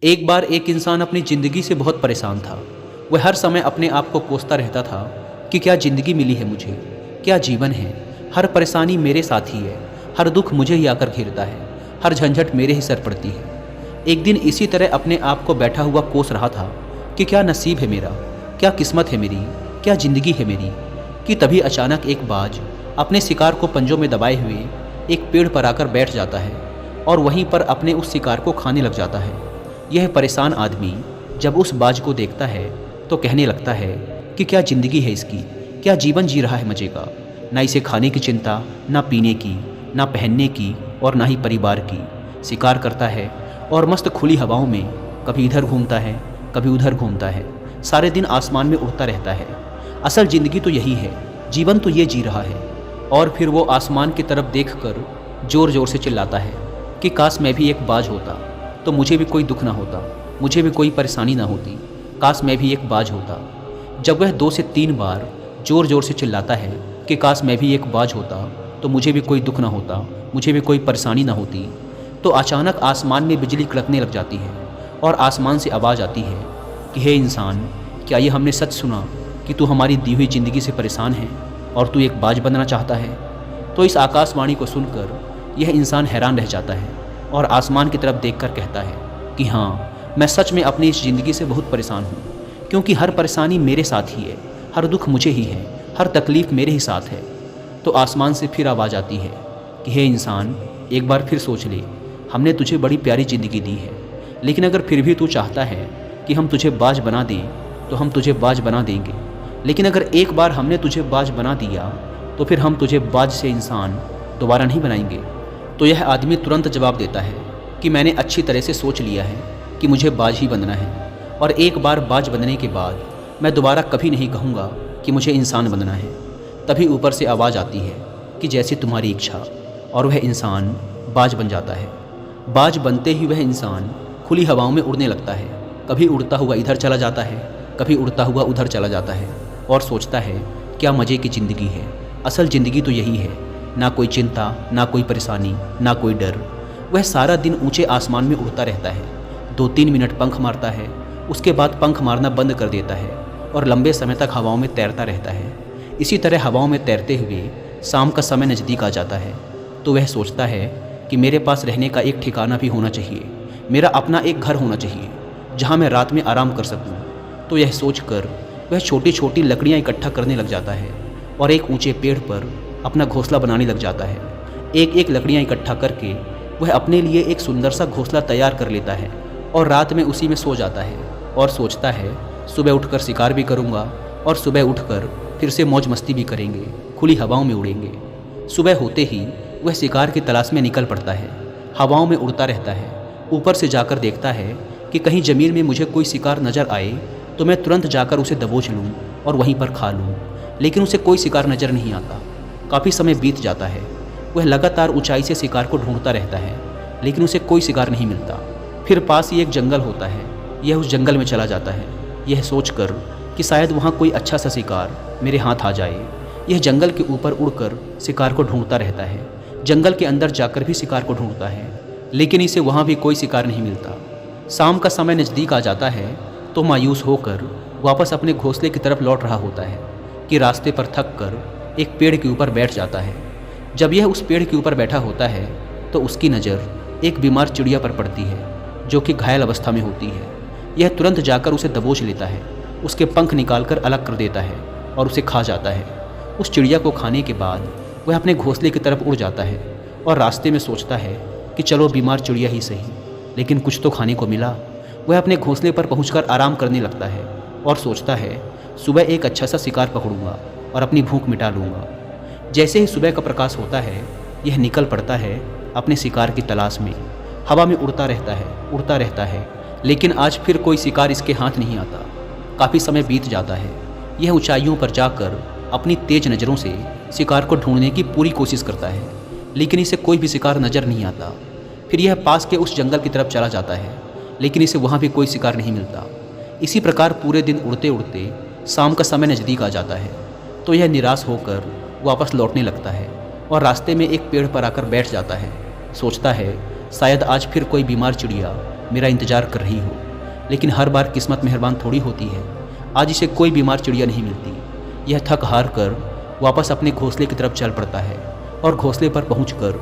एक बार एक इंसान अपनी ज़िंदगी से बहुत परेशान था। वह हर समय अपने आप को कोसता रहता था कि क्या ज़िंदगी मिली है मुझे, क्या जीवन है। हर परेशानी मेरे साथ ही है, हर दुख मुझे ही आकर घेरता है, हर झंझट मेरे ही सर पड़ती है। एक दिन इसी तरह अपने आप को बैठा हुआ कोस रहा था कि क्या नसीब है मेरा, क्या किस्मत है मेरी, क्या ज़िंदगी है मेरी, कि तभी अचानक एक बाज अपने शिकार को पंजों में दबाए हुए एक पेड़ पर आकर बैठ जाता है और वहीं पर अपने उस शिकार को खाने लग जाता है। यह परेशान आदमी जब उस बाज को देखता है तो कहने लगता है कि क्या ज़िंदगी है इसकी, क्या जीवन जी रहा है मज़े का। ना इसे खाने की चिंता, ना पीने की, ना पहनने की और ना ही परिवार की। शिकार करता है और मस्त खुली हवाओं में कभी इधर घूमता है, कभी उधर घूमता है, सारे दिन आसमान में उड़ता रहता है। असल ज़िंदगी तो यही है, जीवन तो ये जी रहा है। और फिर वो आसमान की तरफ देखकर ज़ोर ज़ोर से चिल्लाता है कि काश मैं भी एक बाज होता तो मुझे भी कोई दुख ना होता, मुझे भी कोई परेशानी ना होती, काश मैं भी एक बाज होता। जब वह 2 से 3 बार ज़ोर ज़ोर से चिल्लाता है कि काश मैं भी एक बाज होता तो मुझे भी कोई दुख ना होता, मुझे भी कोई परेशानी ना होती, तो अचानक आसमान में बिजली कड़कने लग जाती है और आसमान से आवाज़ आती है कि हे इंसान, क्या ये हमने सच सुना कि तू हमारी दी हुई ज़िंदगी से परेशान है और तू एक बाज बनना चाहता है। तो इस आकाशवाणी को सुनकर यह इंसान हैरान रह जाता है और आसमान की तरफ देखकर कहता है कि हाँ, मैं सच में अपनी इस ज़िंदगी से बहुत परेशान हूँ, क्योंकि हर परेशानी मेरे साथ ही है, हर दुख मुझे ही है, हर तकलीफ़ मेरे ही साथ है। तो आसमान से फिर आवाज़ आती है कि हे इंसान, एक बार फिर सोच ले, हमने तुझे बड़ी प्यारी ज़िंदगी दी है, लेकिन अगर फिर भी तू चाहता है कि हम तुझे बाज बना दें तो हम तुझे बाज बना देंगे। लेकिन अगर एक बार हमने तुझे बाज बना दिया तो फिर हम तुझे बाज से इंसान दोबारा नहीं बनाएंगे। तो यह आदमी तुरंत जवाब देता है कि मैंने अच्छी तरह से सोच लिया है कि मुझे बाज ही बनना है, और एक बार बाज बनने के बाद मैं दोबारा कभी नहीं कहूँगा कि मुझे इंसान बनना है। तभी ऊपर से आवाज़ आती है कि जैसी तुम्हारी इच्छा, और वह इंसान बाज बन जाता है। बाज बनते ही वह इंसान खुली हवाओं में उड़ने लगता है, कभी उड़ता हुआ इधर चला जाता है, कभी उड़ता हुआ उधर चला जाता है और सोचता है क्या मज़े की ज़िंदगी है, असल ज़िंदगी तो यही है, ना कोई चिंता, ना कोई परेशानी, ना कोई डर। वह सारा दिन ऊंचे आसमान में उड़ता रहता है, 2-3 मिनट पंख मारता है, उसके बाद पंख मारना बंद कर देता है और लंबे समय तक हवाओं में तैरता रहता है। इसी तरह हवाओं में तैरते हुए शाम का समय नज़दीक आ जाता है तो वह सोचता है कि मेरे पास रहने का एक ठिकाना भी होना चाहिए, मेरा अपना एक घर होना चाहिए जहाँ मैं रात में आराम कर सकूँ। तो यह सोचकर वह छोटी छोटी लकड़ियाँ इकट्ठा करने लग जाता है और एक ऊंचे पेड़ पर अपना घोंसला बनाने लग जाता है। एक एक लकड़ियाँ इकट्ठा करके वह अपने लिए एक सुंदर सा घोंसला तैयार कर लेता है और रात में उसी में सो जाता है और सोचता है सुबह उठकर शिकार भी करूँगा और सुबह उठकर फिर से मौज मस्ती भी करेंगे, खुली हवाओं में उड़ेंगे। सुबह होते ही वह शिकार की तलाश में निकल पड़ता है, हवाओं में उड़ता रहता है। ऊपर से जाकर देखता है कि कहीं ज़मीन में मुझे कोई शिकार नज़र आए तो मैं तुरंत जाकर उसे दबोच लूँ और वहीं पर खा लूँ, लेकिन उसे कोई शिकार नज़र नहीं आता। काफ़ी समय बीत जाता है, वह लगातार ऊंचाई से शिकार को ढूंढता रहता है, लेकिन उसे कोई शिकार नहीं मिलता। फिर पास ही एक जंगल होता है, यह उस जंगल में चला जाता है, यह सोचकर कि शायद वहाँ कोई अच्छा सा शिकार मेरे हाथ आ जाए। यह जंगल के ऊपर उड़कर शिकार को ढूंढता रहता है, जंगल के अंदर जाकर भी शिकार को ढूंढता है, लेकिन इसे वहाँ भी कोई शिकार नहीं मिलता। शाम का समय नज़दीक आ जाता है तो मायूस होकर वापस अपने घोंसले की तरफ लौट रहा होता है कि रास्ते पर थक कर एक पेड़ के ऊपर बैठ जाता है। जब यह उस पेड़ के ऊपर बैठा होता है तो उसकी नज़र एक बीमार चिड़िया पर पड़ती है जो कि घायल अवस्था में होती है। यह तुरंत जाकर उसे दबोच लेता है, उसके पंख निकालकर अलग कर देता है और उसे खा जाता है। उस चिड़िया को खाने के बाद वह अपने घोंसले की तरफ उड़ जाता है और रास्ते में सोचता है कि चलो बीमार चिड़िया ही सही, लेकिन कुछ तो खाने को मिला। वह अपने घोंसले पर पहुंचकर आराम करने लगता है और सोचता है सुबह एक अच्छा सा शिकार पकड़ूंगा और अपनी भूख मिटा लूँगा। जैसे ही सुबह का प्रकाश होता है यह निकल पड़ता है अपने शिकार की तलाश में। हवा में उड़ता रहता है, लेकिन आज फिर कोई शिकार इसके हाथ नहीं आता। काफ़ी समय बीत जाता है, यह ऊंचाइयों पर जाकर अपनी तेज नज़रों से शिकार को ढूंढने की पूरी कोशिश करता है, लेकिन इसे कोई भी शिकार नज़र नहीं आता। फिर यह पास के उस जंगल की तरफ चला जाता है, लेकिन इसे वहाँ भी कोई शिकार नहीं मिलता। इसी प्रकार पूरे दिन उड़ते उड़ते शाम का समय नज़दीक आ जाता है तो यह निराश होकर वापस लौटने लगता है और रास्ते में एक पेड़ पर आकर बैठ जाता है। सोचता है शायद आज फिर कोई बीमार चिड़िया मेरा इंतज़ार कर रही हो। लेकिन हर बार किस्मत मेहरबान थोड़ी होती है। आज इसे कोई बीमार चिड़िया नहीं मिलती। यह थक हार कर वापस अपने घोंसले की तरफ चल पड़ता है और घोंसले पर पहुंचकर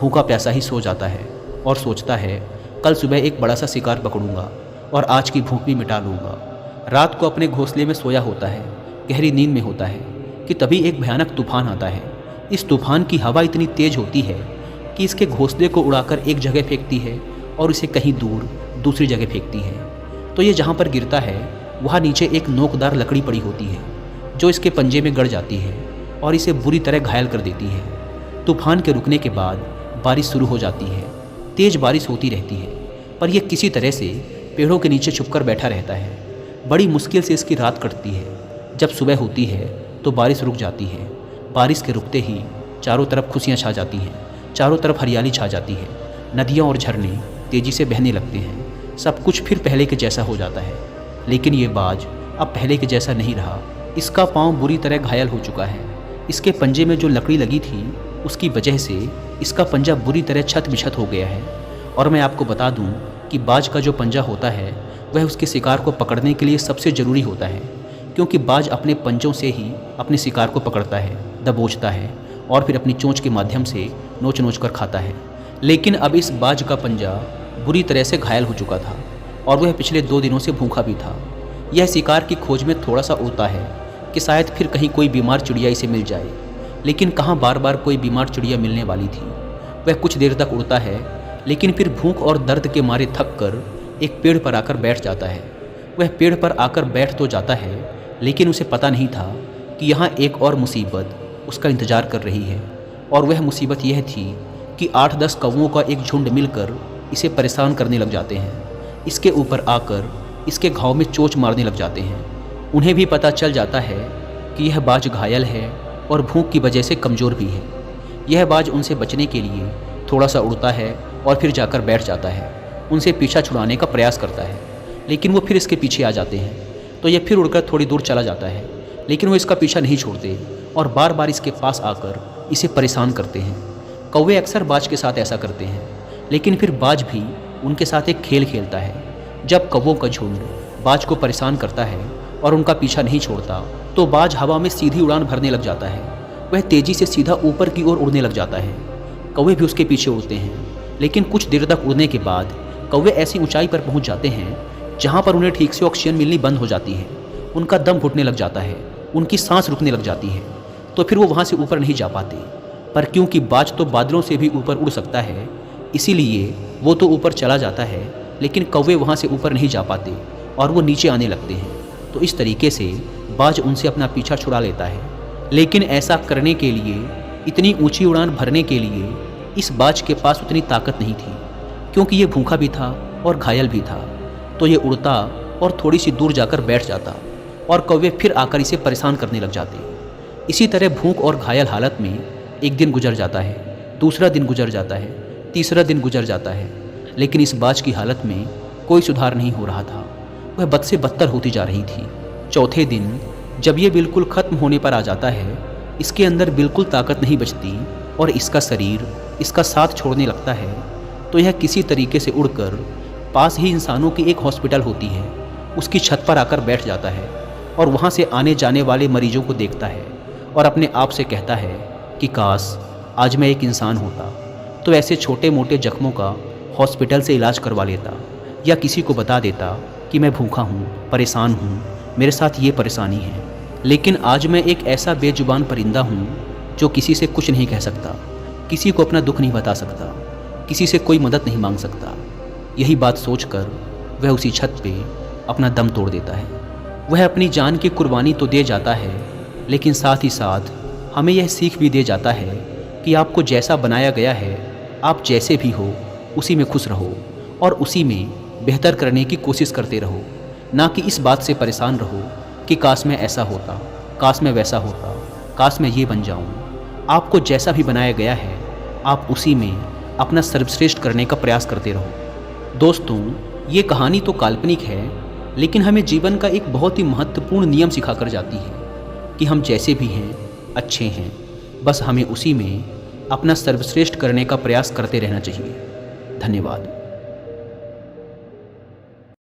भूखा प्यासा ही सो जाता है और सोचता है, कल सुबह एक बड़ा सा शिकार पकड़ूंगा और आज की भूख भी मिटा लूँगा। रात को अपने घोंसले में सोया होता है, गहरी नींद में होता है कि तभी एक भयानक तूफान आता है। इस तूफान की हवा इतनी तेज होती है कि इसके घोंसले को उड़ाकर एक जगह फेंकती है और इसे कहीं दूर दूसरी जगह फेंकती है। तो ये जहाँ पर गिरता है वहाँ नीचे एक नोकदार लकड़ी पड़ी होती है जो इसके पंजे में गड़ जाती है और इसे बुरी तरह घायल कर देती है। तूफान के रुकने के बाद बारिश शुरू हो जाती है। तेज़ बारिश होती रहती है पर यह किसी तरह से पेड़ों के नीचे छुपकर बैठा रहता है। बड़ी मुश्किल से इसकी रात कटती है। जब सुबह होती है तो बारिश रुक जाती है। बारिश के रुकते ही चारों तरफ खुशियाँ छा जाती हैं, चारों तरफ हरियाली छा जाती है। नदियाँ और झरने तेज़ी से बहने लगते हैं। सब कुछ फिर पहले के जैसा हो जाता है। लेकिन ये बाज अब पहले के जैसा नहीं रहा। इसका पाँव बुरी तरह घायल हो चुका है। इसके पंजे में जो लकड़ी लगी थी उसकी वजह से इसका पंजा बुरी तरह छत बिछत हो गया है। और मैं आपको बता दूं कि बाज का जो पंजा होता है वह उसके शिकार को पकड़ने के लिए सबसे ज़रूरी होता है, क्योंकि बाज अपने पंजों से ही अपने शिकार को पकड़ता है, दबोचता है और फिर अपनी चोंच के माध्यम से नोच नोच कर खाता है। लेकिन अब इस बाज का पंजा बुरी तरह से घायल हो चुका था और वह पिछले 2 दिनों से भूखा भी था। यह शिकार की खोज में थोड़ा सा उड़ता है कि शायद फिर कहीं कोई बीमार चिड़िया इसे मिल जाए। लेकिन कहाँ बार बार कोई बीमार चिड़िया मिलने वाली थी। वह कुछ देर तक उड़ता है लेकिन फिर भूख और दर्द के मारे थक कर एक पेड़ पर आकर बैठ जाता है। वह पेड़ पर आकर बैठ तो जाता है लेकिन उसे पता नहीं था कि यहाँ एक और मुसीबत उसका इंतज़ार कर रही है। और वह मुसीबत यह थी कि 8-10 कौवों का एक झुंड मिलकर इसे परेशान करने लग जाते हैं। इसके ऊपर आकर इसके घाव में चोंच मारने लग जाते हैं। उन्हें भी पता चल जाता है कि यह बाज घायल है और भूख की वजह से कमज़ोर भी है। यह बाज उनसे बचने के लिए थोड़ा सा उड़ता है और फिर जाकर बैठ जाता है। उनसे पीछा छुड़ाने का प्रयास करता है लेकिन वो फिर इसके पीछे आ जाते हैं। तो यह फिर उड़कर थोड़ी दूर चला जाता है लेकिन वो इसका पीछा नहीं छोड़ते और बार बार इसके पास आकर इसे परेशान करते हैं। कौवे अक्सर बाज के साथ ऐसा करते हैं लेकिन फिर बाज भी उनके साथ एक खेल खेलता है। जब कौवों का झुंड बाज को परेशान करता है और उनका पीछा नहीं छोड़ता तो बाज हवा में सीधी उड़ान भरने लग जाता है। वह तेज़ी से सीधा ऊपर की ओर उड़ने लग जाता है। कौवे भी उसके पीछे उड़ते हैं लेकिन कुछ देर तक उड़ने के बाद कौवे ऐसी ऊंचाई पर पहुंच जाते हैं जहां पर उन्हें ठीक से ऑक्सीजन मिलनी बंद हो जाती है। उनका दम घुटने लग जाता है, उनकी सांस रुकने लग जाती है। तो फिर वो वहाँ से ऊपर नहीं जा पाते। पर क्योंकि बाज तो बादलों से भी ऊपर उड़ सकता है इसीलिए वो तो ऊपर चला जाता है लेकिन कौवे वहाँ से ऊपर नहीं जा पाते और वो नीचे आने लगते हैं। तो इस तरीके से बाज उनसे अपना पीछा छुड़ा लेता है। लेकिन ऐसा करने के लिए, इतनी ऊंची उड़ान भरने के लिए इस बाज के पास उतनी ताकत नहीं थी, क्योंकि ये भूखा भी था और घायल भी था। तो ये उड़ता और थोड़ी सी दूर जाकर बैठ जाता और कौवे फिर आकर इसे परेशान करने लग जाते। इसी तरह भूख और घायल हालत में एक दिन गुजर जाता है, दूसरा दिन गुजर जाता है, तीसरा दिन गुजर जाता है। लेकिन इस बाज की हालत में कोई सुधार नहीं हो रहा था। वह बद से बदतर होती जा रही थी। चौथे दिन जब ये बिल्कुल ख़त्म होने पर आ जाता है, इसके अंदर बिल्कुल ताकत नहीं बचती और इसका शरीर इसका साथ छोड़ने लगता है। तो यह किसी तरीके से उड़कर पास ही इंसानों की एक हॉस्पिटल होती है उसकी छत पर आकर बैठ जाता है और वहाँ से आने जाने वाले मरीजों को देखता है और अपने आप से कहता है कि काश आज मैं एक इंसान होता तो ऐसे छोटे मोटे जख्मों का हॉस्पिटल से इलाज करवा लेता, या किसी को बता देता कि मैं भूखा हूँ, परेशान हूँ, मेरे साथ ये परेशानी है। लेकिन आज मैं एक ऐसा बेजुबान परिंदा हूँ जो किसी से कुछ नहीं कह सकता, किसी को अपना दुख नहीं बता सकता, किसी से कोई मदद नहीं मांग सकता। यही बात सोचकर वह उसी छत पे अपना दम तोड़ देता है। वह अपनी जान की कुर्बानी तो दे जाता है लेकिन साथ ही साथ हमें यह सीख भी दे जाता है कि आपको जैसा बनाया गया है, आप जैसे भी हो उसी में खुश रहो और उसी में बेहतर करने की कोशिश करते रहो, ना कि इस बात से परेशान रहो कि काश मैं ऐसा होता, काश मैं वैसा होता, काश मैं ये बन जाऊँ। आपको जैसा भी बनाया गया है आप उसी में अपना सर्वश्रेष्ठ करने का प्रयास करते रहो। दोस्तों, ये कहानी तो काल्पनिक है लेकिन हमें जीवन का एक बहुत ही महत्वपूर्ण नियम सिखा कर जाती है कि हम जैसे भी हैं अच्छे हैं, बस हमें उसी में अपना सर्वश्रेष्ठ करने का प्रयास करते रहना चाहिए। धन्यवाद।